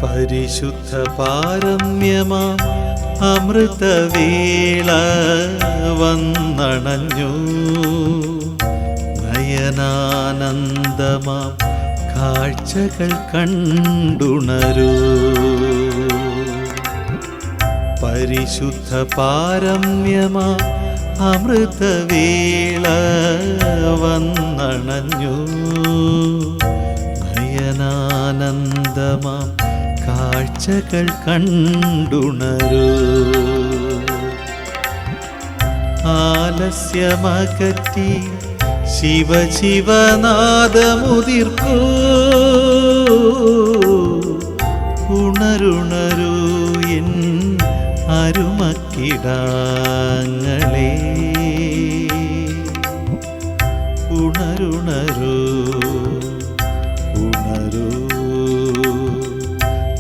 പരിശുദ്ധ പാരമ്യമാം അമൃതവേള വന്നണഞ്ഞു. നയനാനന്ദമാം കാഴ്ചകൾ കണ്ടുണരൂ. പരിശുദ്ധ പാരമ്യമാം അമൃതവേള വന്നണഞ്ഞു. നയനാനന്ദമാം കാഴ്ചകൾ കണ്ടുണരൂ. ആലസ്യമകറ്റി ശിവശിവനാദമുതിർക്കൂ. ഉണരുണരൂ എൻ അരുമക്കിടാങ്ങളെ. ഉണരുണരൂ ഉണരൂ.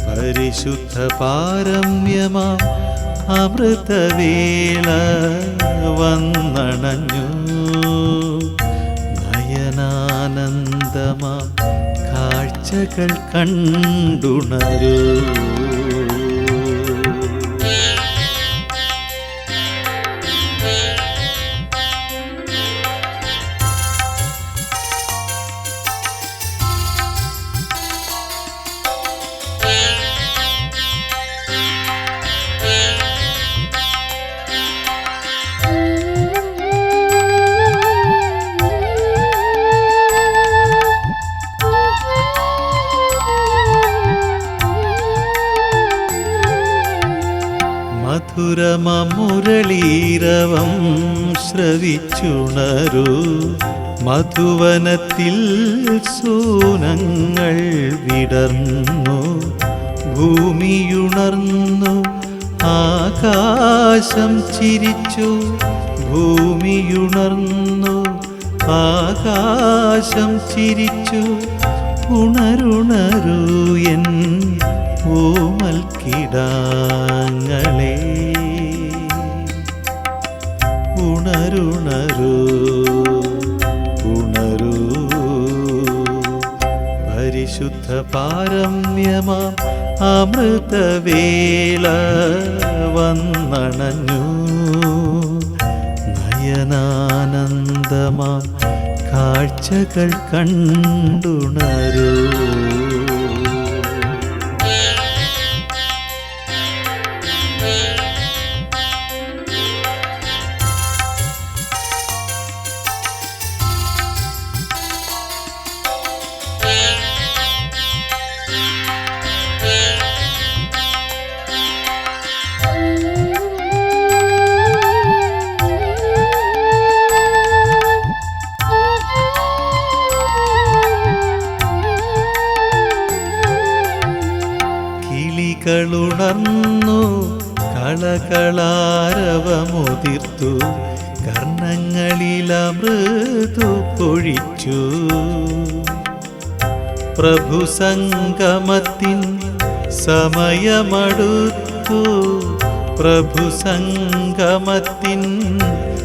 പരിശുദ്ധ പാരമ്യമാം അമൃതവേള വന്നണഞ്ഞു. നയനാനന്ദമാം കാഴ്ചകൾ കണ്ടുണരൂ. മധുരമുരളീരവം ശ്രവിച്ചുണരൂ. മധുവനത്തിൽ സൂനങ്ങൾ വിടർന്നു. ഭൂമിയുണർന്നു ആകാശം ചിരിച്ചു. ഭൂമിയുണർന്നു ആകാശം ചിരിച്ചു. ഉണരുണരൂ എൻ ഓമൽക്കിടാങ്ങളെ. ഉണരുണരൂ ഉണരൂ. പരിശുദ്ധ പാരമ്യമാം അമൃതവേള വന്നണഞ്ഞു. നയനാനന്ദമാം കാഴ്ചകൾ കണ്ടുണരൂ. കിളികളുണർന്നു കളകളാരവമുതിർത്തു. കർണങ്ങളിലമൃതു പൊഴിച്ചു. പ്രഭു സംഗമത്തിൻ സമയമടുത്തു. പ്രഭു സംഗമത്തിൻ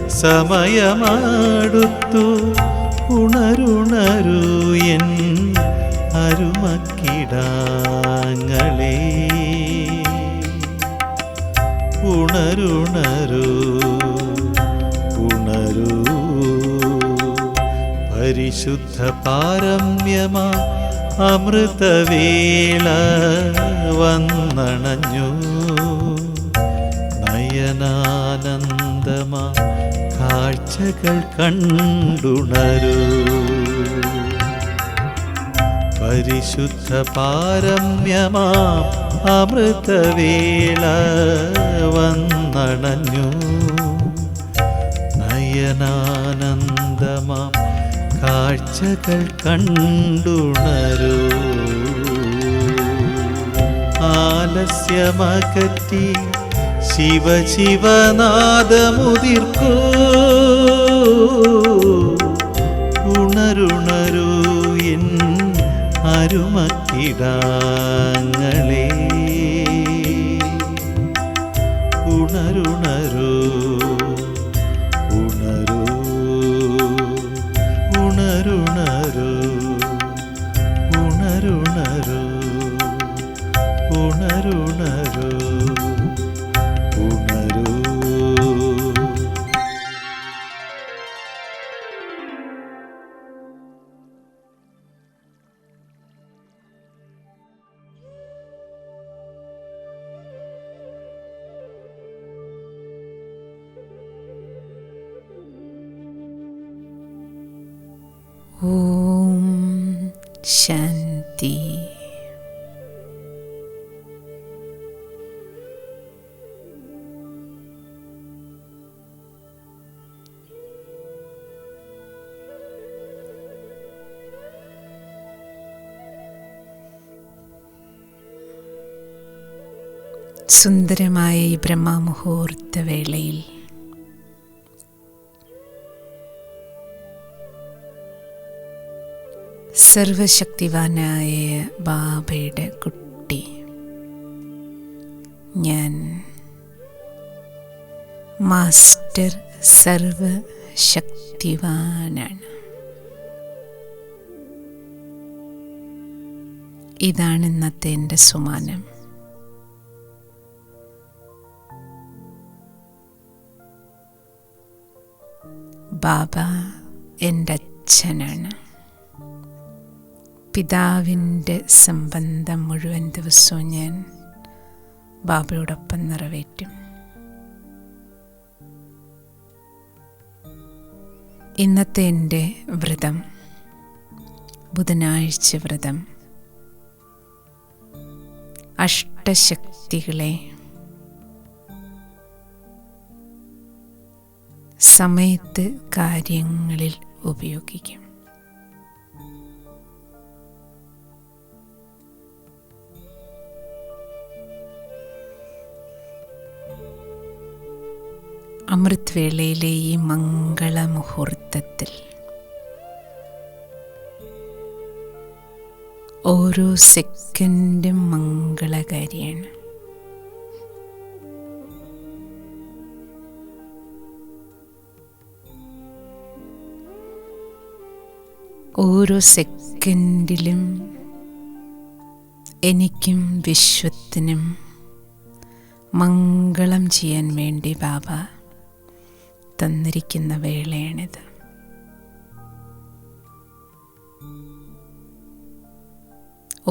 സമയമടുത്തു. ഉണരുണരൂ എൻ അരുമക്കിടാങ്ങളെ. ഉണരുണരൂ ഉണരൂ. പരിശുദ്ധ പാരമ്യമാം അമൃതവേള വന്നണഞ്ഞു. നയനാനന്ദമാം കാഴ്ചകൾ കണ്ടുണരൂ. പരിശുദ്ധ പാരമ്യമാം അമൃതവേള വന്നണഞ്ഞു. നയനാനന്ദമാം കാഴ്ചകൾ കണ്ടുണരൂ. ആലസ്യമകറ്റി ശിവശിവനാദമുതിർക്കൂ. ഉണരുണരൂ എൻ അരുമക്കിടാങ്ങളെ. ഉണരുണരൂ ഉണരൂ ഉണരുണരൂ ഉണരുണരൂ ഉണരുണരൂ ഉണരൂ. ഓം ശാന്തി. സുന്ദരമായ ഈ ബ്രഹ്മമുഹൂർത്ത വേളയിൽ സർവശക്തിവാനായ ബാബയുടെ കുട്ടി ഞാൻ, മാസ്റ്റർ സർവശക്തിവാനാണ്. ഇതാണ് ഇന്നത്തെ എൻ്റെ സുമാനം. ബാബ എൻ്റെ അച്ഛനാണ്. പിതാവിൻ്റെ സംബന്ധം മുഴുവൻ ദിവസവും ഞാൻ ബാബയോടൊപ്പം നിറവേറ്റും. ഇന്നത്തെ എൻ്റെ വ്രതം ബുധനാഴ്ച വ്രതം അഷ്ടശക്തികളെ സമയത്ത് കാര്യങ്ങളിൽ ഉപയോഗിക്കും. അമൃത് വേളയിലെ ഈ മംഗളമുഹൂർത്തത്തിൽ ഓരോ സെക്കൻഡും മംഗളകാരിയാണ്. ഓരോ സെക്കൻഡിലും എനിക്കും വിശ്വത്തിനും മംഗളം ചെയ്യാൻ വേണ്ടി ബാബ തന്നിരിക്കുന്ന വേളയാണിത്.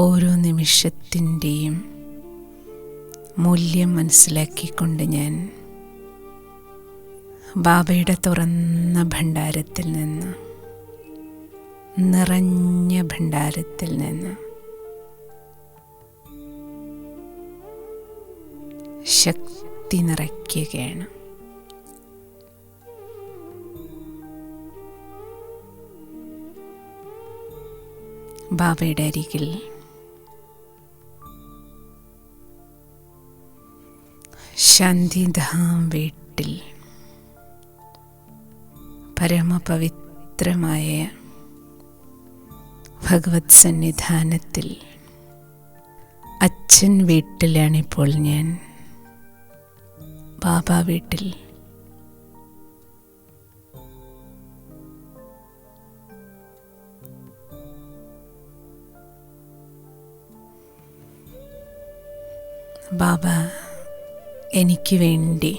ഓരോ നിമിഷത്തിൻ്റെയും മൂല്യം മനസ്സിലാക്കിക്കൊണ്ട് ഞാൻ ബാബയുടെ തുറന്ന ഭണ്ഡാരത്തിൽ നിന്ന്, നിറഞ്ഞ ഭണ്ഡാരത്തിൽ നിന്ന് ശക്തി നിറയ്ക്കുകയാണ്. ബാബയുടെ അരികിൽ ശാന്തിധാം വീട്ടിൽ പരമപവിത്രമായ ഭഗവത് സന്നിധാനത്തിൽ അച്ഛൻ വീട്ടിലാണിപ്പോൾ ഞാൻ. ബാബ വീട്ടിൽ ബാബ എനിക്ക് വേണ്ടി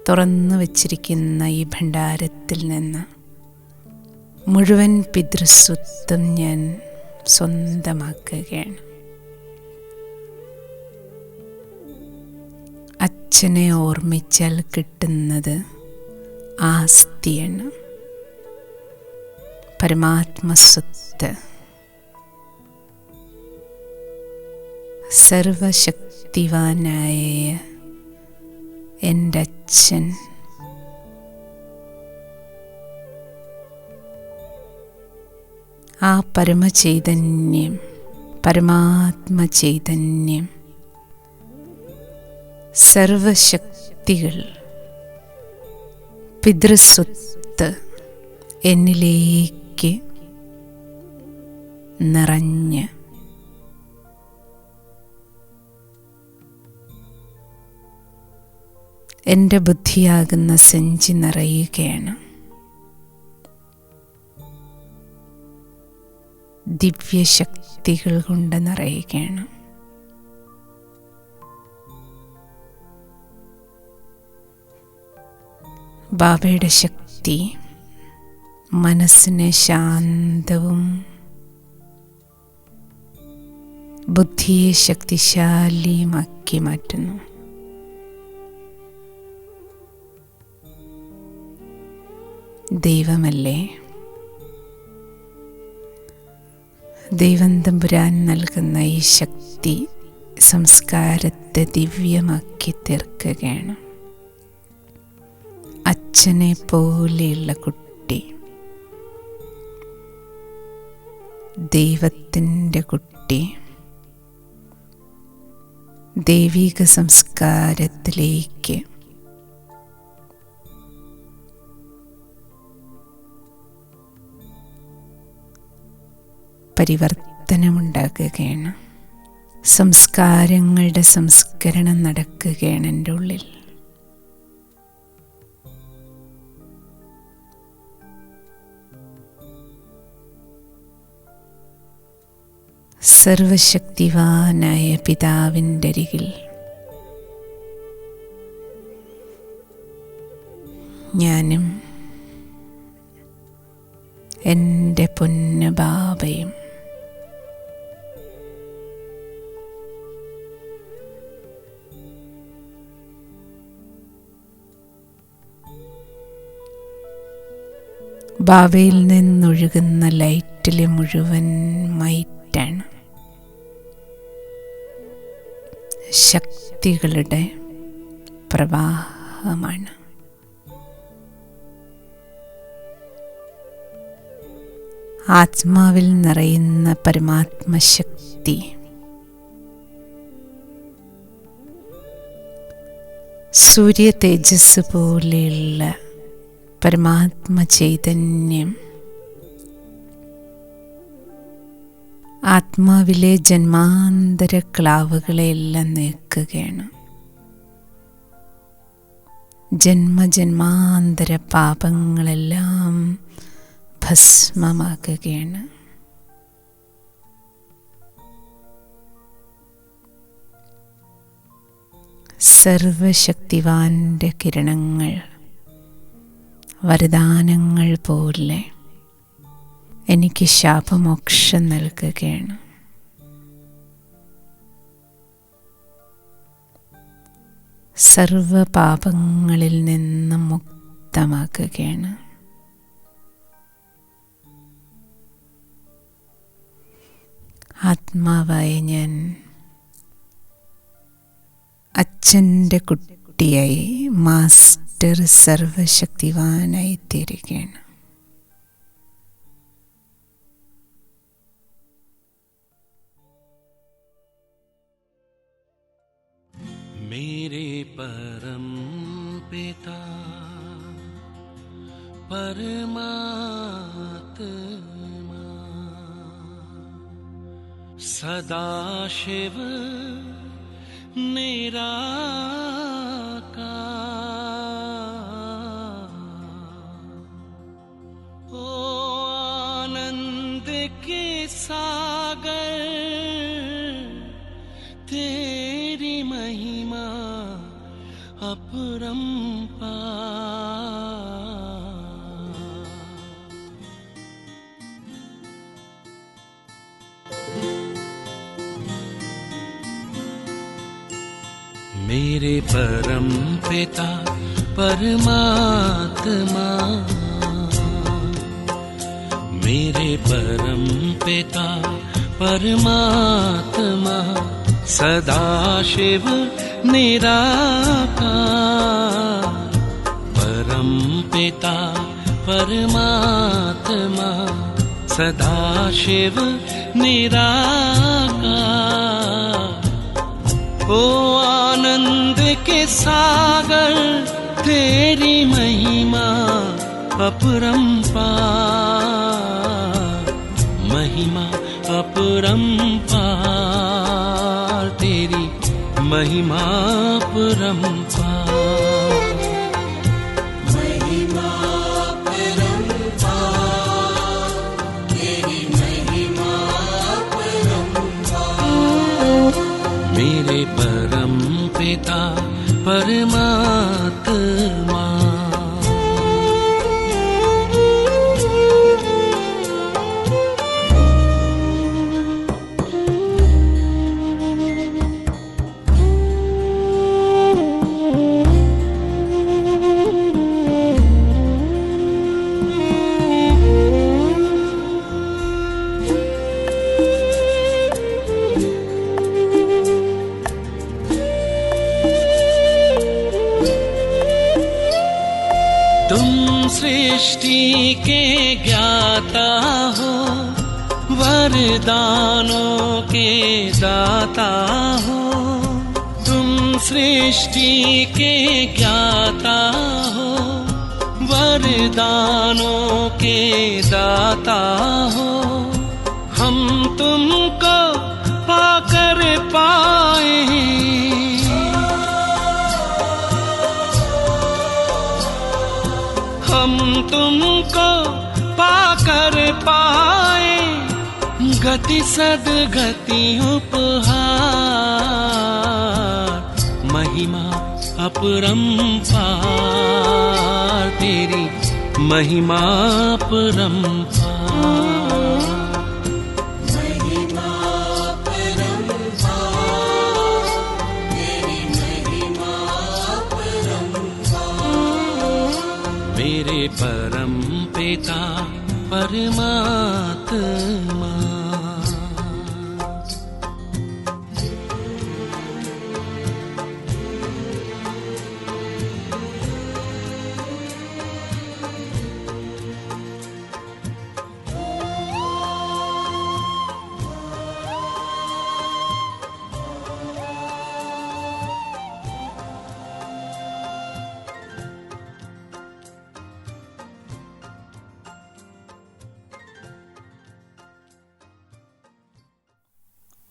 തുറന്നു വച്ചിരിക്കുന്ന ഈ ഭണ്ഡാരത്തിൽ നിന്ന് മുഴുവൻ പിതൃസ്വത്വം ഞാൻ സ്വന്തമാക്കുകയാണ്. അച്ഛനെ ഓർമ്മിച്ചാൽ കിട്ടുന്നത് ആസ്തിയാണ്, പരമാത്മസ്വത്ത്. സർവശക്തിവാനായ എൻ്റെ അച്ഛൻ ആ പരമചൈതന്യം, പരമാത്മചൈതന്യം, സർവശക്തികൾ, പിതൃസ്വത്ത് എന്നിലേക്ക് നിറഞ്ഞ് എൻ്റെ ബുദ്ധിയാകുന്ന സഞ്ചി നിറയുകയാണ്. ദിവ്യശക്തികൾ കൊണ്ട് നിറയുകയാണ്. ബാബയുടെ ശക്തി മനസ്സിനെ ശാന്തവും ബുദ്ധിയെ ശക്തിശാലിയുമാക്കി മാറ്റുന്നു. ദൈവമല്ലേ, ദൈവം തമ്പുരാൻ നൽകുന്ന ഈ ശക്തി സംസ്കാരത്തെ ദിവ്യമാക്കി തീർക്കുകയാണ്. അച്ഛനെ പോലെയുള്ള കുട്ടി, ദൈവത്തിൻ്റെ കുട്ടി, ദൈവിക സംസ്കാരത്തിലേക്ക് പരിവർത്തനമുണ്ടാക്കുകയാണ്. സംസ്കാരങ്ങളുടെ സംസ്കരണം നടക്കുകയാണ് എൻ്റെ ഉള്ളിൽ. സർവശക്തിവാനായ പിതാവിൻ്റെ അരികിൽ ഞാനും എൻ്റെ പൊന്നു ബാബയും ബാബയിൽ നിന്നൊഴുകുന്ന ലൈറ്റിലെ മുഴുവൻ മൈറ്റാണ്. ശക്തികളുടെ പ്രവാഹമാണ്. ആത്മാവിൽ നിറയുന്ന പരമാത്മശക്തി സൂര്യ തേജസ് പോലെയുള്ള പരമാത്മ ചൈതന്യം ആത്മാവിലെ ജന്മാന്തര ക്ലാവുകളെയെല്ലാം നീക്കുകയാണ്. ജന്മജന്മാന്തര പാപങ്ങളെല്ലാം ഭസ്മമാക്കുകയാണ്. സർവശക്തിവാന്റെ കിരണങ്ങൾ വരദാനങ്ങൾ പോലെ എനിക്ക് ശാപമോക്ഷം നൽകുകയാണ്. സർവപാപങ്ങളിൽ നിന്നും മുക്തമാക്കുകയാണ്. ആത്മാവായ ഞാൻ അച്ഛൻ്റെ കുട്ടിയായി മാസ്റ്റർ സർവശക്തിവാനായി തീരുകയാണ്. मेरे परम पिता परमात्मा सदाशिव निराकार ओ आनंद के सागर तेरी महिमा अपरंपार। मेरे परम पिता परमात्मा मेरे परम पिता परमात्मा सदाशिव निराकार परम पिता परमात्मा सदाशिव निराकार ओ आनंद के सागर तेरी महिमा अपरंपार महिमा अपरंपार तेरी महिमा अपरंपार। महिमा अपरंपार तेरी महिमा मेरे परम पिता परमात्मा। तुम सृष्टि के ज्ञाता हो, वरदानों के दाता हो। तुम सृष्टि के ज्ञाता हो, वरदानों के दाता हो। हम तुमको पाकर पाए, हम तुमको पाकर पाए, गति सदगति उपहार। महिमा अपरंपार, तेरी महिमा अपरंपार। मेरे परम पिता परमात्मा।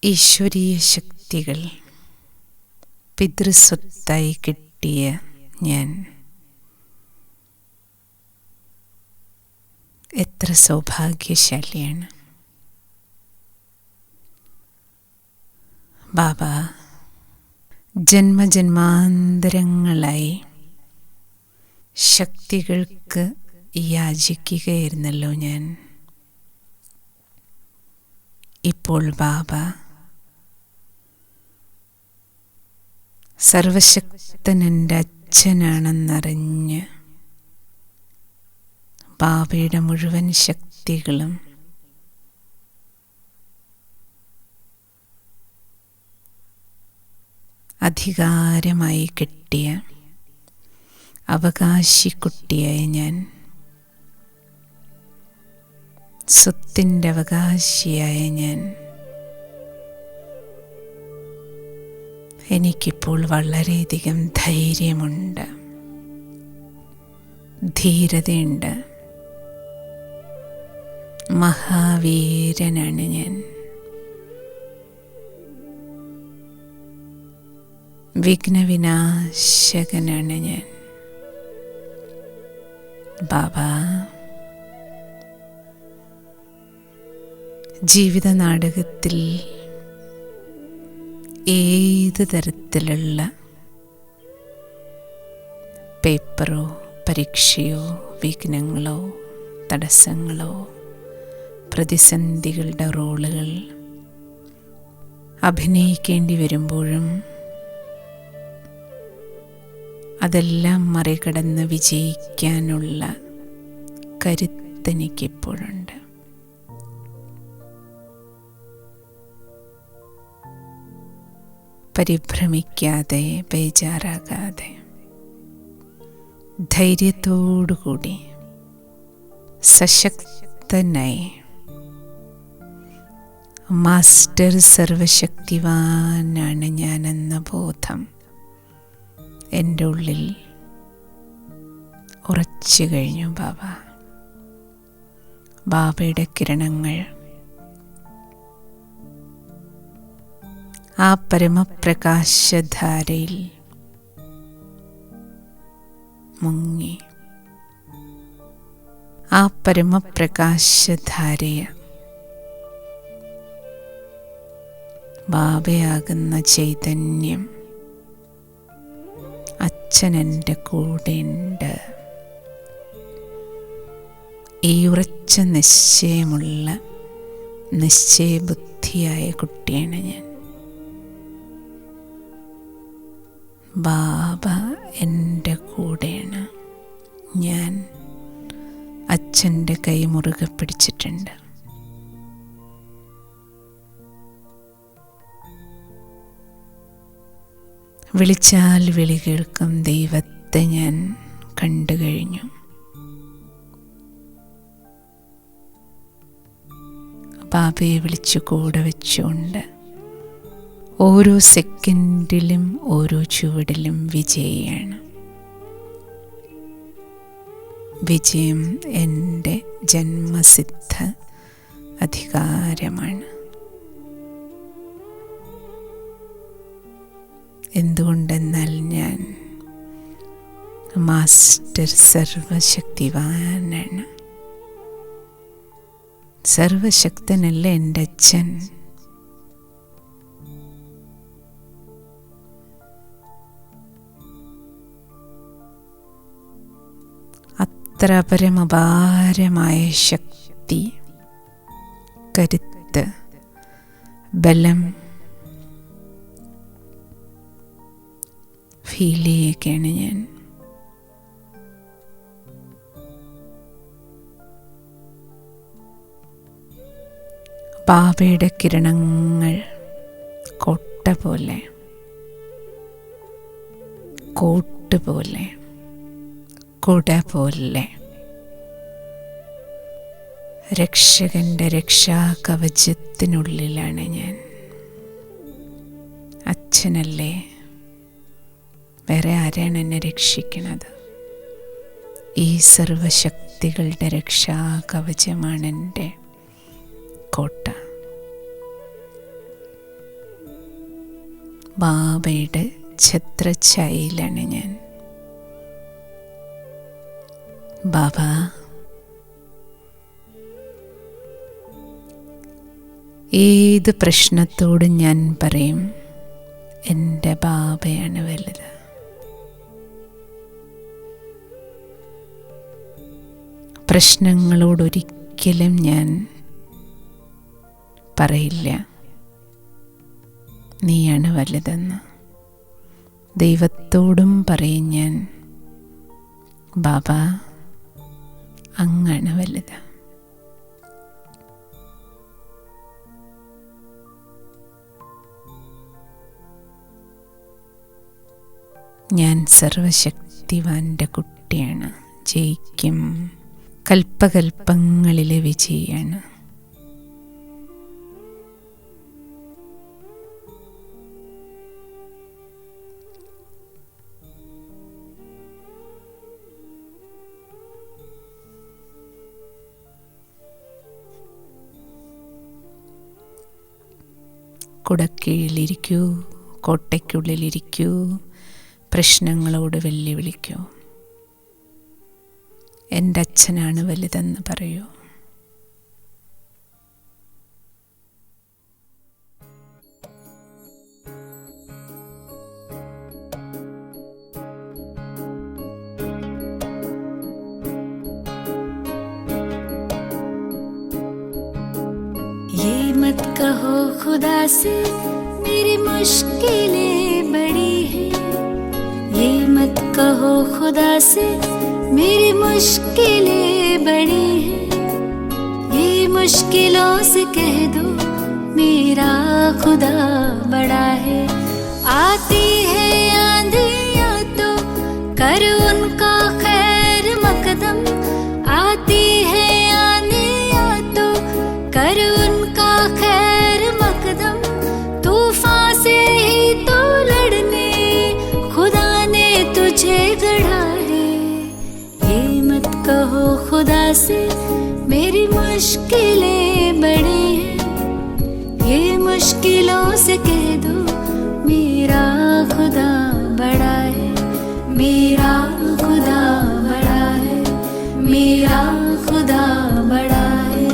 ഈശ്വരീയ ശക്തികൾ പിതൃസ്വത്തായി കിട്ടിയ ഞാൻ എത്ര സൗഭാഗ്യശാലിയാണ്. ബാബ, ജന്മജന്മാന്തരങ്ങളായി ശക്തികൾക്ക് യാചിക്കുകയായിരുന്നല്ലോ ഞാൻ. ഇപ്പോൾ ബാബ സർവശക്തൻ എൻ്റെ അച്ഛനാണെന്നറിഞ്ഞ് ബാബയുടെ മുഴുവൻ ശക്തികളും അധികാരമായി കിട്ടിയ അവകാശിക്കുട്ടിയായ ഞാൻ, സ്വത്തിൻ്റെ അവകാശിയായ ഞാൻ, എനിക്കിപ്പോൾ വളരെയധികം ധൈര്യമുണ്ട്, ധീരതയുണ്ട്. മഹാവീരനാണ് ഞാൻ. വിഘ്നവിനാശകനാണ് ഞാൻ. ബാബ, ജീവിത നാടകത്തിൽ ഏത് തരത്തിലുള്ള പേപ്പറോ പരീക്ഷയോ വിഘ്നങ്ങളോ തടസ്സങ്ങളോ പ്രതിസന്ധികളുടെ റോളുകൾ അഭിനയിക്കേണ്ടി വരുമ്പോഴും അതെല്ലാം മറികടന്ന് വിജയിക്കാനുള്ള കരുത്തെനിക്കിപ്പോഴുണ്ട്. പരിഭ്രമിക്കാതെ ബേജാറാകാതെ ധൈര്യത്തോടുകൂടി സശക്തനായി മാസ്റ്റർ സർവശക്തിവാനാണ് ഞാനെന്ന ബോധം എൻ്റെ ഉള്ളിൽ ഉറച്ചു കഴിഞ്ഞു. ബാബയുടെ കിരണങ്ങൾ ആ പരമപ്രകാശധാരയിൽ മുങ്ങി ആ പരമപ്രകാശധാരയെ ബാബയാകുന്ന ചൈതന്യം അച്ഛൻ എൻ്റെ കൂടെയുണ്ട്. ഈ ഉറച്ച നിശ്ചയമുള്ള നിശ്ചയബുദ്ധിയായ കുട്ടിയാണ് ഞാൻ. ബാബ എൻ്റെ കൂടെയാണ്. ഞാൻ അച്ഛൻ്റെ കൈ മുറുകെ പിടിച്ചിട്ടുണ്ട്. വിളിച്ചാൽ വിളി കേൾക്കും ദൈവത്തെ ഞാൻ കണ്ടു കഴിഞ്ഞു. ബാബയെ വിളിച്ചു കൂടെ വെച്ചുകൊണ്ട് ഓരോ സെക്കൻഡിലും ഓരോ ചുവടിലും വിജയിയാണ്. വിജയം എൻ്റെ ജന്മസിദ്ധ അധികാരമാണ്. എന്തുകൊണ്ടെന്നാൽ ഞാൻ മാസ്റ്റർ സർവശക്തിവാനാണ്. സർവശക്തനല്ല എൻ്റെ അച്ഛൻ. അത്ര പരമപാരമായ ശക്തി, കരുത്ത്, ബലം ഫീൽ ചെയ്യുകയാണ് ഞാൻ. ബാബയുടെ കിരണങ്ങൾ കോട്ട പോലെ, കോട്ട് പോലെ, കുട പോലെ, രക്ഷകന്റെ രക്ഷാകവചത്തിനുള്ളിലാണ് ഞാൻ. അച്ഛനല്ലേ, വേറെ ആരാണ് എന്നെ രക്ഷിക്കണത്? ഈ സർവശക്തികളുടെ രക്ഷാകവചമാണ് എൻ്റെ കോട്ട. ബാബയുടെ ഛത്രഛായയിലാണ് ഞാൻ. ബാബ, ഏത് പ്രശ്നത്തോടും ഞാൻ പറയും, എൻ്റെ ബാബയാണ് വലുത്. പ്രശ്നങ്ങളോടൊരിക്കലും ഞാൻ പറയില്ല നീയാണ് വലുതെന്ന്. ദൈവത്തോടും പറയും ഞാൻ, ബാബ അങ്ങാണ് വലുത്. ഞാൻ സർവശക്തിവാന്റെ കുട്ടിയാണ്. ജയിക്കും. കൽപ്പകൽപ്പങ്ങളിലെ വിജയാണ്. കുടക്കീഴിലിരിക്കൂ, കോട്ടയ്ക്കുള്ളിലിരിക്കൂ, പ്രശ്നങ്ങളോട് വെല്ലുവിളിക്കൂ. എൻ്റെ അച്ഛനാണ് വലുതെന്ന് പറയൂ. ये मत कहो खुदा से मेरी मुश्किलें बड़ी हैं, ये मत कहो खुदा से मेरी मुश्किलें बड़ी हैं, ये मुश्किलों से कह दो मेरा खुदा बड़ा है। आती है आंधियाँ तो कर उनका खैर मकदम, आती है आंधियाँ तो कर उनका खैर मकदम, तूफान से ही तो लड़ने खुदा ने तुझे गढ़ा है। ये मत कहो खुदा से मेरी मुश्किलें बड़ी हैं, ये मुश्किलों से कह दो मेरा खुदा बड़ा है, मेरा खुदा बड़ा है, मेरा खुदा बड़ा है।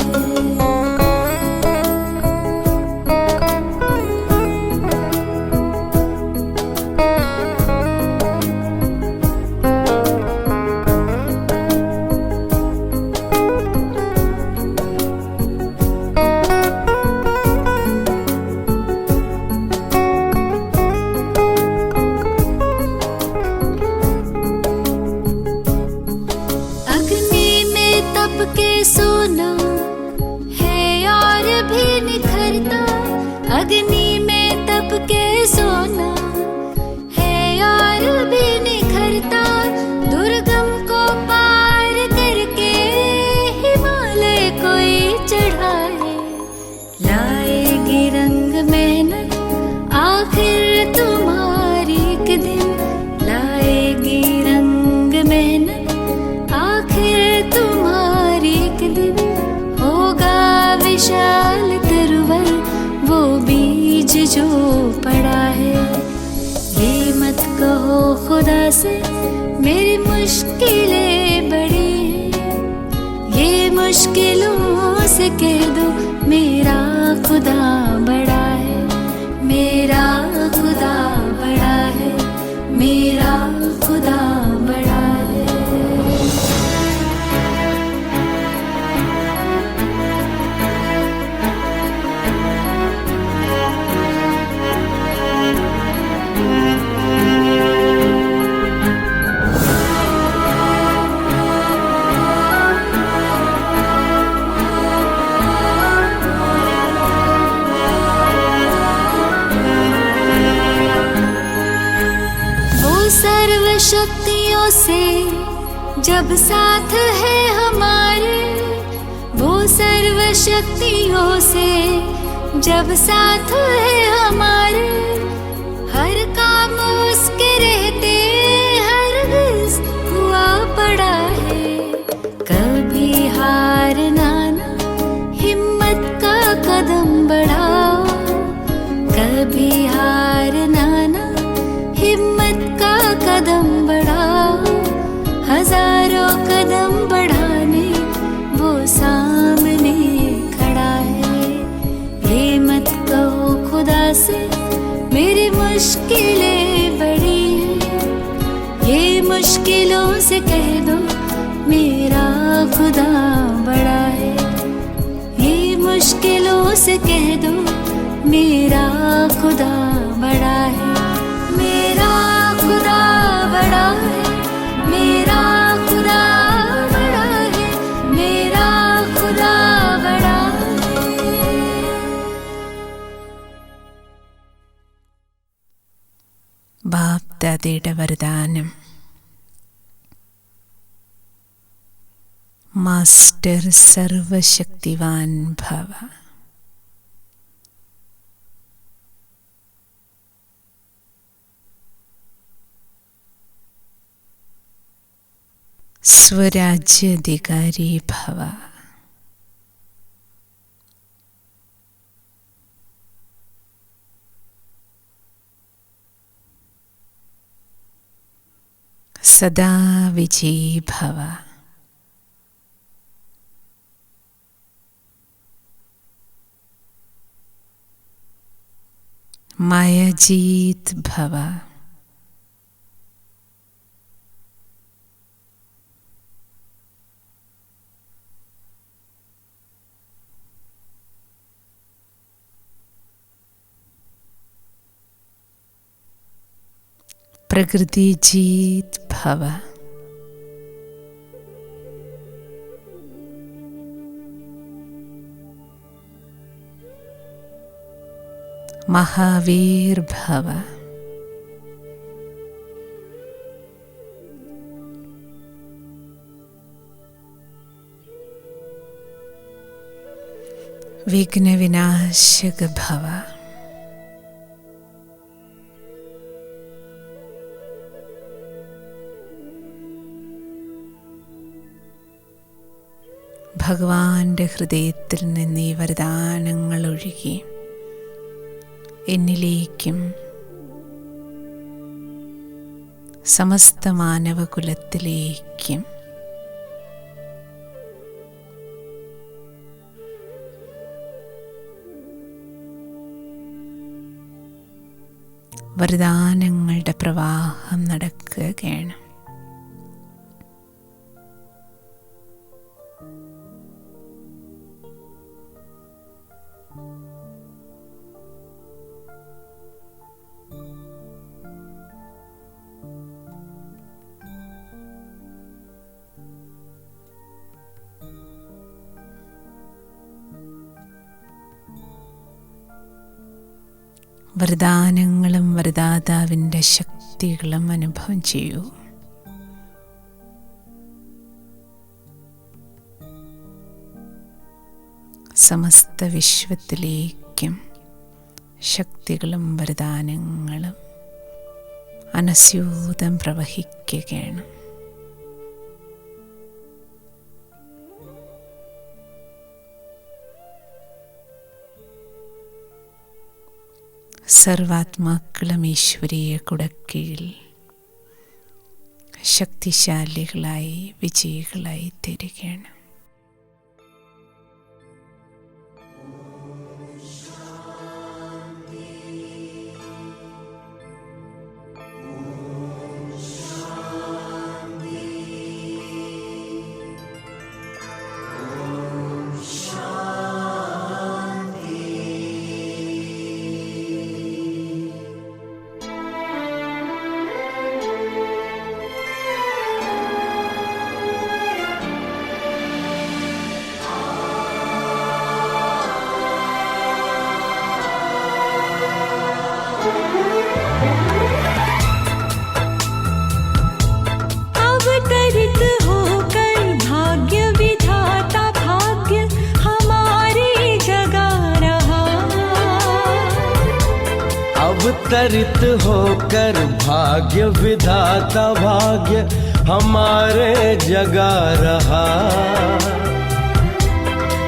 जो पड़ा है। ये मत कहो खुदा से मेरी मुश्किलें बड़ी हैं, ये मुश्किलों से कह दो मेरा खुदा बड़ा है, मेरा खुदा बड़ा है, मेरा खुदा बड़ा है। सर्व शक्तियों से जब साथ है हमारे, वो सर्व शक्तियों से जब साथ है हमारे, हर काम उसके रहते हरगिज़ हुआ पड़ा है। कभी हारना ना, हिम्मत का कदम बढ़ाओ, कभी हारना ना, हिम्मत का कदम बढ़ाओ, हजारों कदम बढ़ाने वो सामने खड़ा है। ये मत कहो खुदा से मेरी मुश्किलें बड़ी हैं, ये मुश्किलों से कह दो मेरा खुदा बड़ा है, ये मुश्किलों से कह दो मेरा खुदा बड़ा है, मेरा खुदा बड़ा है, मेरा खुदा बड़ा है, मेरा खुदा बड़ा है। ബാപ്ദാദയുടെ വരദാനം. മാസ്റ്റർ സർവശക്തിവാൻ ഭവ. സ്വരാജ്യാധികാരി ഭവ. സദാ വിജയീ ഭവ. മായാജീത് ഭവ. प्रकृति जीत भव. महावीर भव. विघ्न विनाशक भव. ഭഗവാന്റെ ഹൃദയത്തിൽ നിന്ന് ഈ വരദാനങ്ങൾ ഒഴുകി എന്നിലേക്കും സമസ്ത മാനവകുലത്തിലേക്കും വരദാനങ്ങളുടെ പ്രവാഹം നടക്കുകയാണ്. വരദാനങ്ങളും വരദാതാവിൻ്റെ ശക്തികളും അനുഭവം ചെയ്യൂ. സമസ്ത വിശ്വത്തിലേക്കും ശക്തികളും വരദാനങ്ങളും അനസ്യൂതം പ്രവഹിക്കുകയാണ്. സർവാത്മാക്കളും ഈശ്വരീയ കുടക്കീഴിൽ ശക്തിശാലികളായി വിജയികളായി തീരുകയാണ്. अवतरित होकर भाग्य विधाता भाग्य हमारे जगा रहा।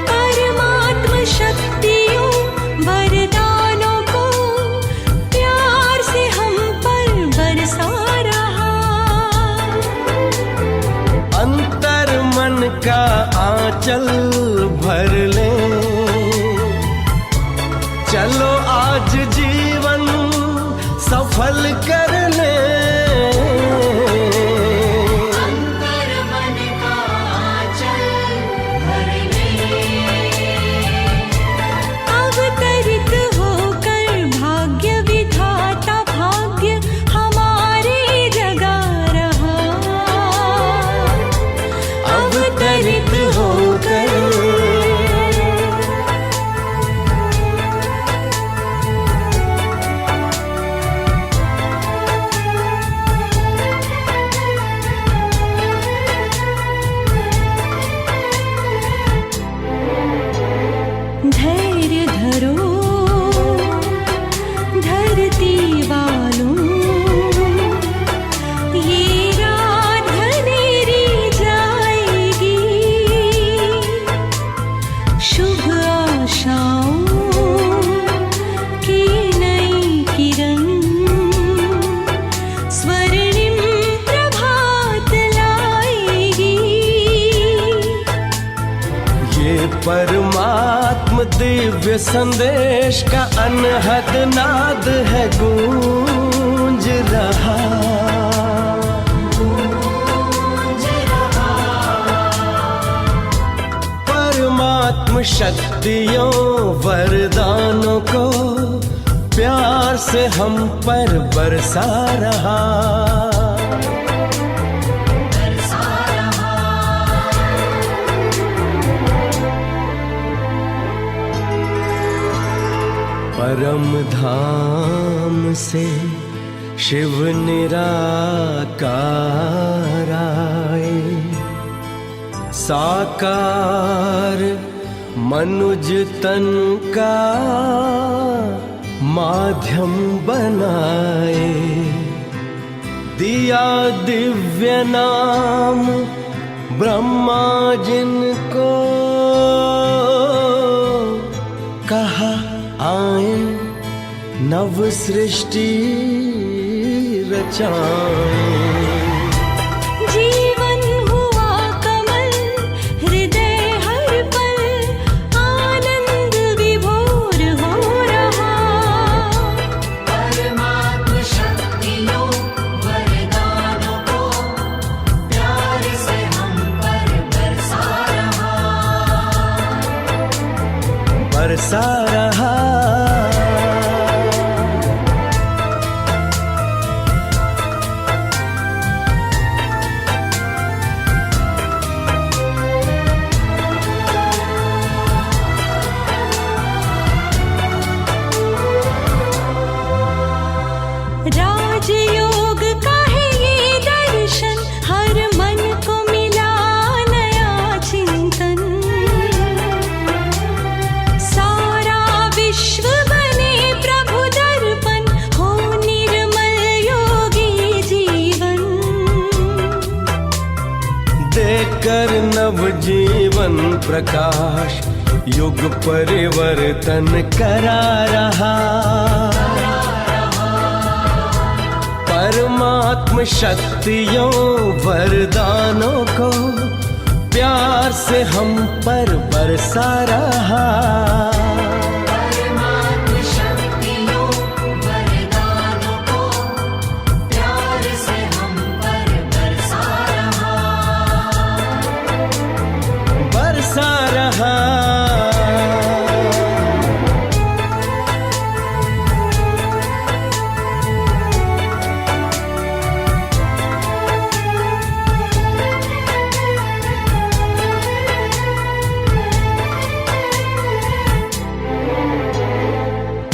परमात्म शक्तियों वरदानों को प्यार से हम पर बरसा रहा। अंतर मन का आंचल भर ले, चलो आज जीवन सफल कर ले। अंतर मन का आंचल भर ले, अवतरित होकर भाग्य विधाता भाग्य हमारे जगा रहा। अवतरित होकर धैर्य धरो धरती वालों, ये रात घनेरी जाएगी। शुभ आशाओं की नई किरण स्वर्णिम प्रभात लाएगी। ये परमात्म दिव्य संदेश का अनहद नाद है गूंज रहा। परमात्म शक्तियों वरदानों को प्यार से हम पर बरसा रहा। परम धाम से शिव निराकार आए, साकार मनुज तन का माध्यम बनाए। दिया दिव्य नाम ब्रह्मा जिनको, कहा आए नव सृष्टि रचाएं। जीवन हुआ कमल हृदय हर पल आनंद विभोर हो रहा। परमात्म शक्तियों वरदानों को प्यार से हम पर बरसा रहा। बरसा रहा। राजयोग का है ये दर्शन, हर मन को मिला नया चिंतन। सारा विश्व बने प्रभु दर्पण, हो निर्मल योगी जीवन। देकर नव जीवन प्रकाश युग परिवर्तन करा रहा। शक्तियों वरदानों को प्यार से हम पर बरसा रहा। परमात्म शक्तियों वरदानों को प्यार से हम पर बरसा रहा। बरसा रहा।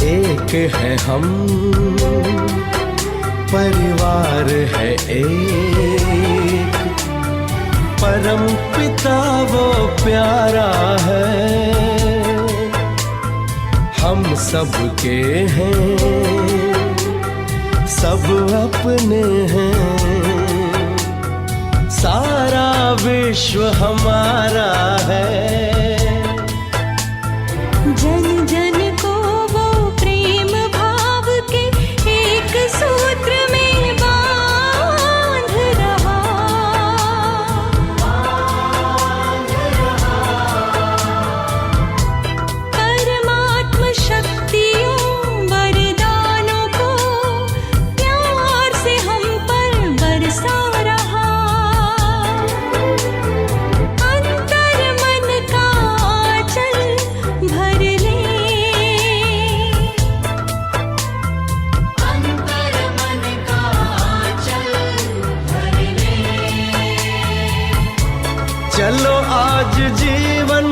एक है हम, परिवार है एक, परम पिता वो प्यारा है। हम सबके हैं, सब अपने हैं, सारा विश्व हमारा है। जन जन को वो प्रेम भाव के एक सूत्र में बांध रहा। परमात्म शक्तियों वरदानों को प्यार से हम पर बरसा रहा। अंतर मन का आंचल भर ले। अंतर मन का आंचल भर ले। चलो आज जीवन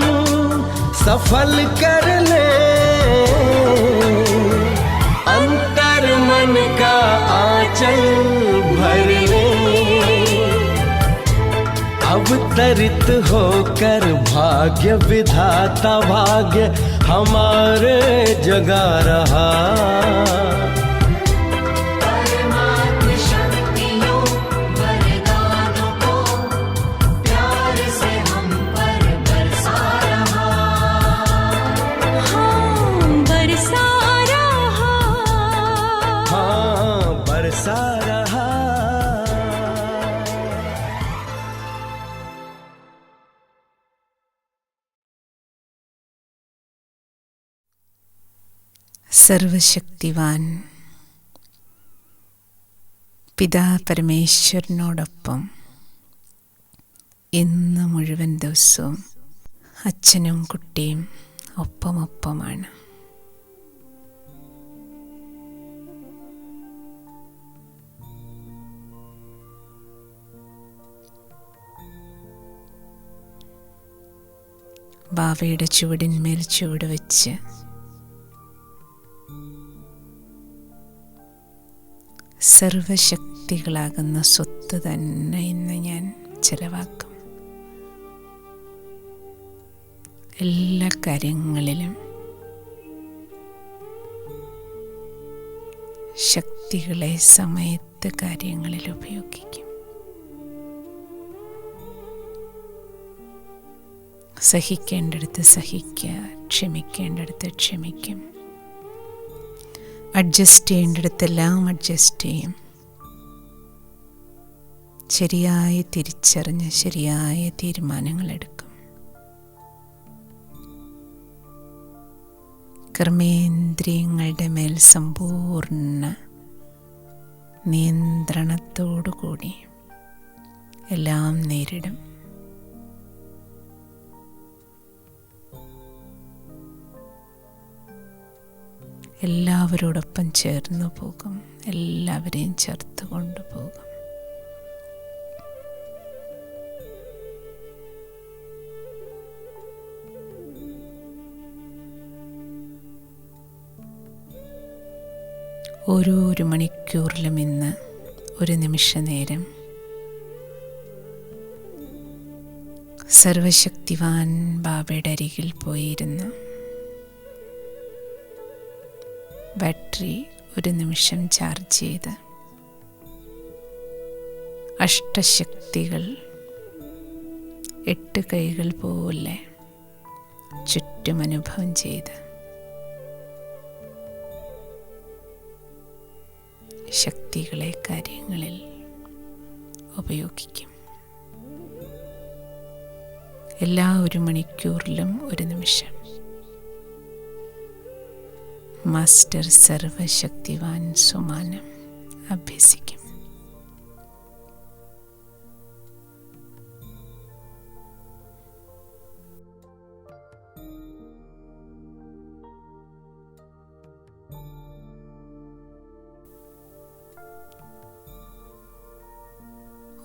सफल कर ले। अंतर मन का आंचल भर ले। अवतरित होकर भाग्य विधाता भाग्य हमारे जगा रहा। परमात्म शक्तियों वरदानों को प्यार से हम पर बरसा रहा। हाँ, बरसा रहा। हाँ, बरसा रहा। സർവശക്തിവാൻ പിതാ പരമേശ്വരനോടൊപ്പം ഇന്ന് മുഴുവൻ ദിവസവും അച്ഛനും കുട്ടിയും ഒപ്പമൊപ്പമാണ്. ബാവയുടെ ചുവടിന്മേൽ ചുവട് വെച്ച് സർവശക്തികളാകുന്ന സ്വത്ത് തന്നെ ഇന്ന് ഞാൻ ചെലവാക്കും. എല്ലാ കാര്യങ്ങളിലും ശക്തികളെ സമയത്ത് കാര്യങ്ങളിൽ ഉപയോഗിക്കും. സഹിക്കേണ്ടടുത്ത് സഹിക്കുക, ക്ഷമിക്കേണ്ടടുത്ത് ക്ഷമിക്കും, അഡ്ജസ്റ്റ് ചെയ്യേണ്ടിടത്തെല്ലാം അഡ്ജസ്റ്റ് ചെയ്യും. ശരിയായി തിരിച്ചറിഞ്ഞ് ശരിയായ തീരുമാനങ്ങളെടുക്കും. കർമ്മേന്ദ്രിയങ്ങളുടെ മേൽ സമ്പൂർണ്ണ നിയന്ത്രണത്തോടുകൂടി എല്ലാം നേരിടും. എല്ലാവരോടൊപ്പം ചേർന്ന് പോകും, എല്ലാവരെയും ചേർത്ത് കൊണ്ടുപോകും. ഓരോ മണിക്കൂറിലും ഇന്ന് ഒരു നിമിഷ നേരം സർവശക്തിവാൻ ബാബയുടെ അരികിൽ പോയിരുന്ന് ബാറ്ററി ഒരു നിമിഷം ചാർജ് ചെയ്ത് അഷ്ടശക്തികൾ 8 കൈകൾ പോലെ ചുറ്റും അനുഭവം ചെയ്ത് ശക്തികളെ കാര്യങ്ങളിൽ ഉപയോഗിക്കും. എല്ലാ 1 മണിക്കൂറിലും 1 നിമിഷം മാസ്റ്റർ സർവശക്തിവാൻ സുമാനം അഭ്യസിക്കും.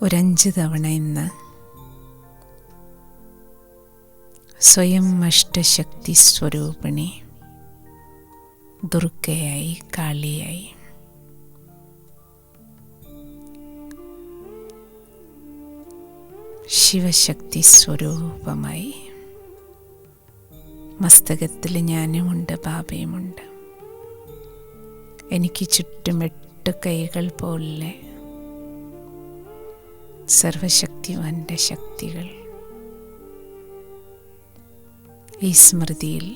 ഒരു 5 തവണ ഇന്ന് സ്വയം അഷ്ടശക്തി സ്വരൂപിണി ദുർഗയായി, കാളിയായി, ശിവശക്തി സ്വരൂപമായി, മസ്തകത്തിൽ ഞാനുമുണ്ട്, ബാബയുമുണ്ട്. എനിക്ക് ചുറ്റും 8 കൈകൾ പോലെ സർവശക്തിവാന്റെ ശക്തികൾ. ഈ സ്മൃതിയിൽ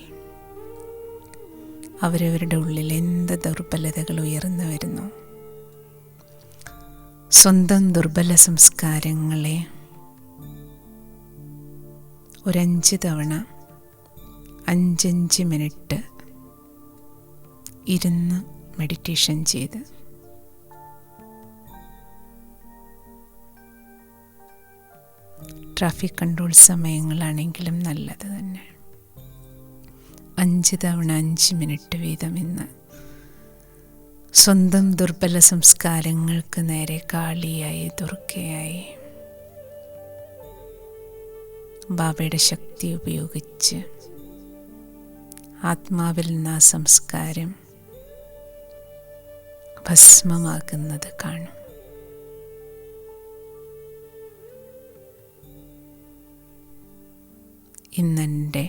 അവരവരുടെ ഉള്ളിൽ എന്ത് ദുർബലതകൾ ഉയർന്നു വരുന്നു, സ്വന്തം ദുർബല സംസ്കാരങ്ങളെ ഒരു 5 തവണ 5 മിനിറ്റ് ഇരുന്ന് മെഡിറ്റേഷൻ ചെയ്ത് ട്രാഫിക് കൺട്രോൾ സമയങ്ങളാണെങ്കിലും നല്ലത് തന്നെ 5 തവണ 5 മിനിറ്റ് വീതം ഇന്ന് സ്വന്തം ദുർബല സംസ്കാരങ്ങൾക്ക് നേരെ കാളിയായി, ദുർഗയായി ബാബയുടെ ശക്തി ഉപയോഗിച്ച് ആത്മാവിൽ നിന്ന് ആ സംസ്കാരം ഭസ്മമാകുന്നത് കാണും. ഇന്നെൻ്റെ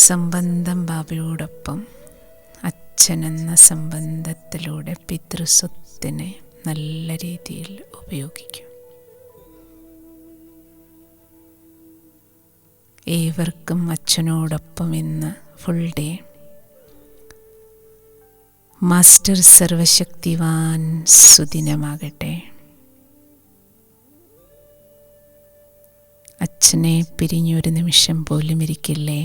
സംബന്ധം ബാബയോടൊപ്പം അച്ഛനെന്ന സംബന്ധത്തിലൂടെ പിതൃസ്വത്തിനെ നല്ല രീതിയിൽ ഉപയോഗിക്കും. ഏവർക്കും അച്ഛനോടൊപ്പം ഇന്ന് ഫുൾ ഡേ മാസ്റ്റർ സർവശക്തിവാൻ സുദിനമാകട്ടെ. അച്ഛനെ പിരിഞ്ഞൊരു നിമിഷം പോലും ഇരിക്കില്ലേ.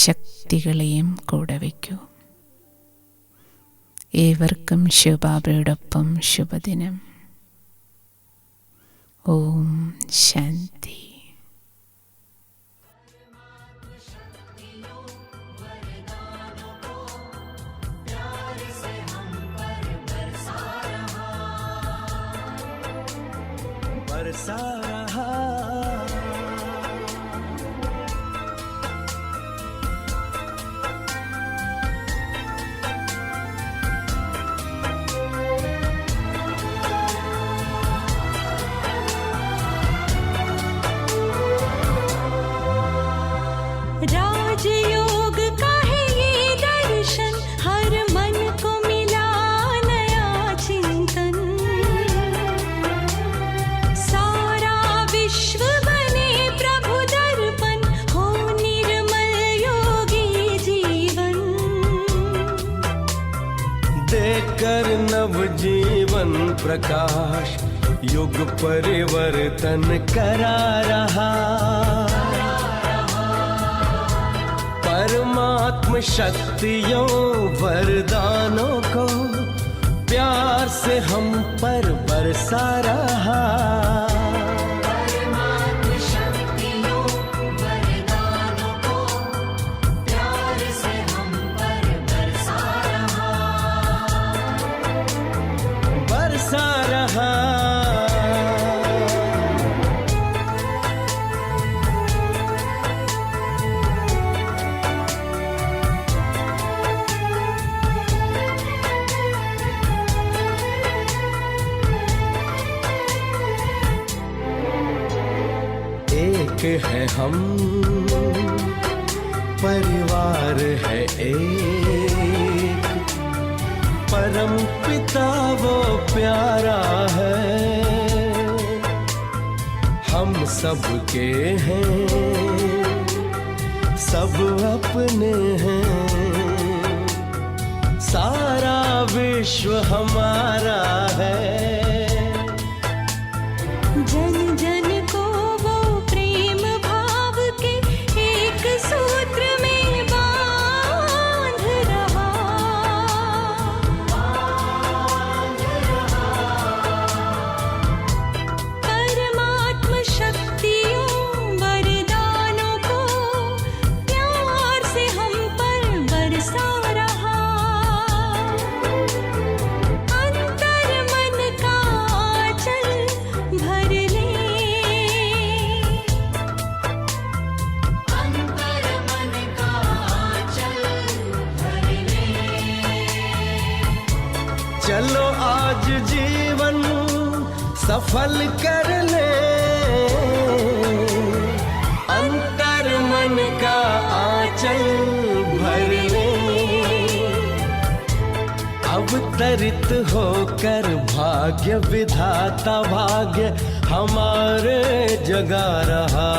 ശക്തികളെയും കൂടെ വയ്ക്കൂ. ഏവർക്കും ശിവബാബയോടൊപ്പം ശുഭദിനം. ഓം ശാന്തി. बरसा रहा राजयोग का है ये दर्शन, हर मन को मिला नया चिंतन। सारा विश्व बने प्रभु दर्पण, हो निर्मल योगी जीवन। देकर नव जीवन प्रकाश, युग परिवर्तन करा रहा। परमात्म शक्तियों वरदानों को प्यार से हम पर बरसा रहा। परमात्म शक्तियों वरदानों को प्यार से हम पर बरसा रहा। बरसा रहा। एक है हम, परिवार है एक, परम पिता वो प्यारा है। हम सबके हैं, सब अपने हैं, सारा विश्व हमारा है। जन जन को वो प्रेम भाव के एक सूत्र में बांध रहा। परमात्म शक्तियों वरदानों को प्यार से हम पर बरसा रहा। अंतर मन का आंचल भर ले, अंतर मन का आंचल भर ले। चलो आज जीवन सफल कर ले, अंतर मन का आंचल भर ले। अवतरित होकर भाग्य विधाता भाग्य हमारे जगा रहा।